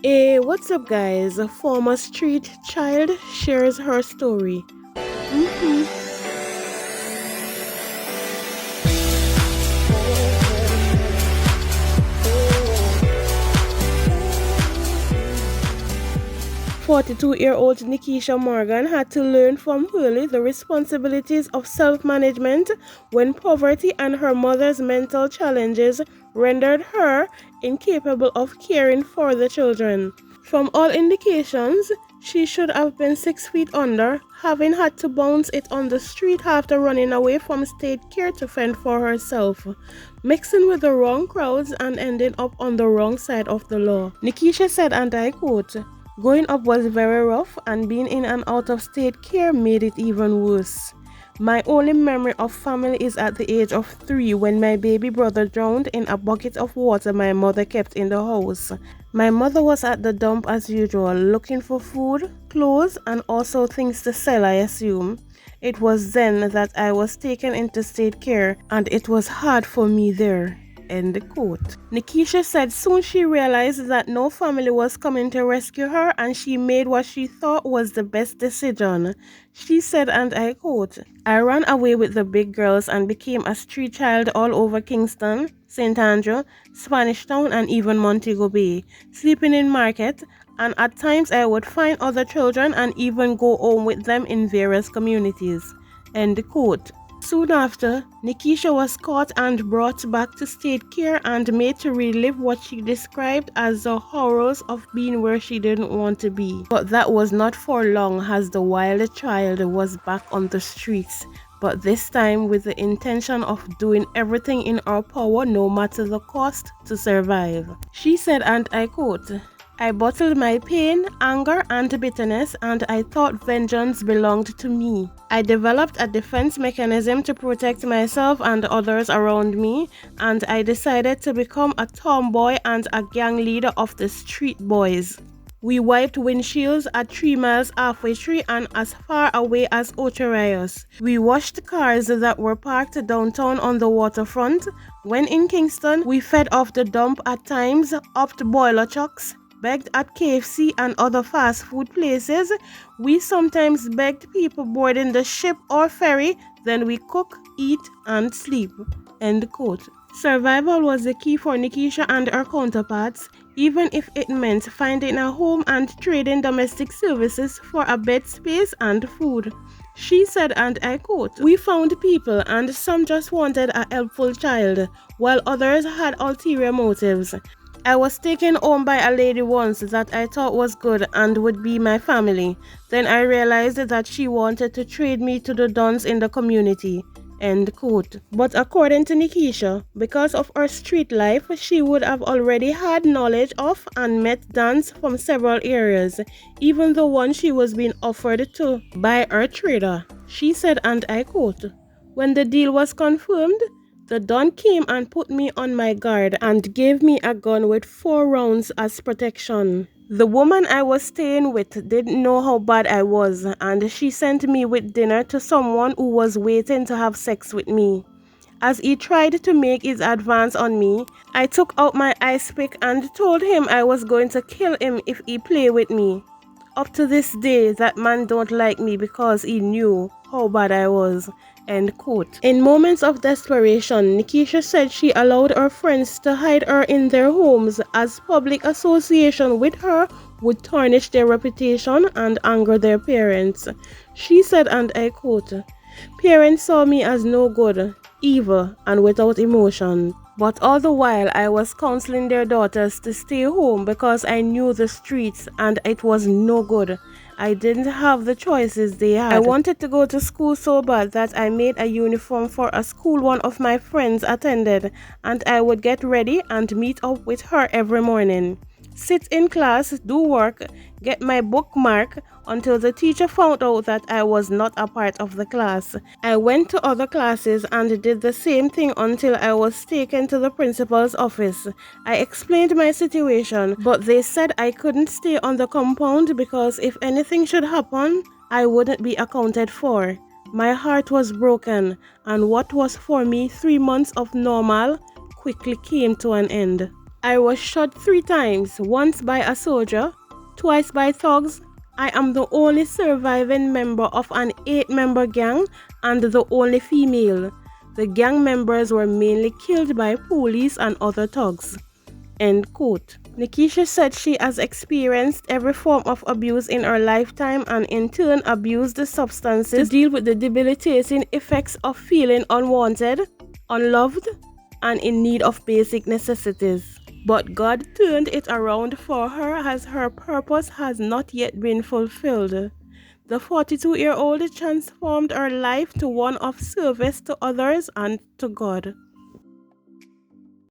Hey, what's up, guys? A former street child shares her story. Mhm. 42-year-old Nickeisha Morgan had to learn from early the responsibilities of self management when poverty and her mother's mental challenges rendered her incapable of caring for the children. From all indications, she should have been 6 feet under, having had to bounce it on the street after running away from state care to fend for herself, mixing with the wrong crowds and ending up on the wrong side of the law. Nikisha said, and I quote, "Growing up was very rough, and being in and out of state care made it even worse. My only memory of family is at the age of 3 when my baby brother drowned in a bucket of water my mother kept in the house. My mother was at the dump as usual, looking for food, clothes, and also things to sell, I assume. It was then that I was taken into state care, and it was hard for me there." End quote. Nikisha said soon she realized that no family was coming to rescue her, and she made what she thought was the best decision. She said, and I quote, "I ran away with the big girls and became a street child all over Kingston, St. Andrew, Spanish Town, and even Montego Bay, sleeping in market, and at times I would find other children and even go home with them in various communities." End quote. Soon after, Nikisha was caught and brought back to state care and made to relive what she described as the horrors of being where she didn't want to be. But that was not for long, as the wild child was back on the streets, but this time with the intention of doing everything in her power, no matter the cost, to survive. She said, and I quote, "I bottled my pain, anger, and bitterness, and I thought vengeance belonged to me. I developed a defense mechanism to protect myself and others around me, and I decided to become a tomboy and a gang leader of the street boys. We wiped windshields at 3 miles halfway tree and as far away as Ocho Rios. We washed cars that were parked downtown on the waterfront. When in Kingston, we fed off the dump at times, upped boiler trucks, begged at KFC and other fast food places. We sometimes begged people boarding the ship or ferry, then we cook, eat, and sleep." End quote. Survival was the key for Nikisha and her counterparts, even if it meant finding a home and trading domestic services for a bed space and food. She said, and I quote, "We found people and some just wanted a helpful child, while others had ulterior motives. I was taken home by a lady once that I thought was good and would be my family. Then I realized that she wanted to trade me to the dons in the community." End quote. But according to Nikisha, because of her street life, she would have already had knowledge of and met dons from several areas, even the one she was being offered to by her trader. She said, and I quote, "When the deal was confirmed, the Don came and put me on my guard and gave me a gun with 4 rounds as protection. The woman I was staying with didn't know how bad I was, and she sent me with dinner to someone who was waiting to have sex with me. As he tried to make his advance on me, I took out my ice pick and told him I was going to kill him if he play with me. Up to this day, that man don't like me because he knew how bad I was." End quote. In moments of desperation, Nikisha said she allowed her friends to hide her in their homes as public association with her would tarnish their reputation and anger their parents. She said, and I quote, "Parents saw me as no good, evil, and without emotion. But all the while I was counseling their daughters to stay home because I knew the streets and it was no good. I didn't have the choices they had. I wanted to go to school so bad that I made a uniform for a school one of my friends attended, and I would get ready and meet up with her every morning. Sit in class, do work, get my bookmark until the teacher found out that I was not a part of the class. I went to other classes and did the same thing until I was taken to the principal's office. I explained my situation, but they said I couldn't stay on the compound because if anything should happen, I wouldn't be accounted for. My heart was broken, and what was for me 3 months of normal quickly came to an end." I was shot 3 times, once by a soldier, twice by thugs. I am the only surviving member of an 8-member gang and the only female. The gang members were mainly killed by police and other thugs. End quote. Nickeisha said she has experienced every form of abuse in her lifetime and in turn abused the substances to deal with the debilitating effects of feeling unwanted, unloved, and in need of basic necessities. But God turned it around for her as her purpose has not yet been fulfilled. The 42-year-old transformed her life to one of service to others and to God.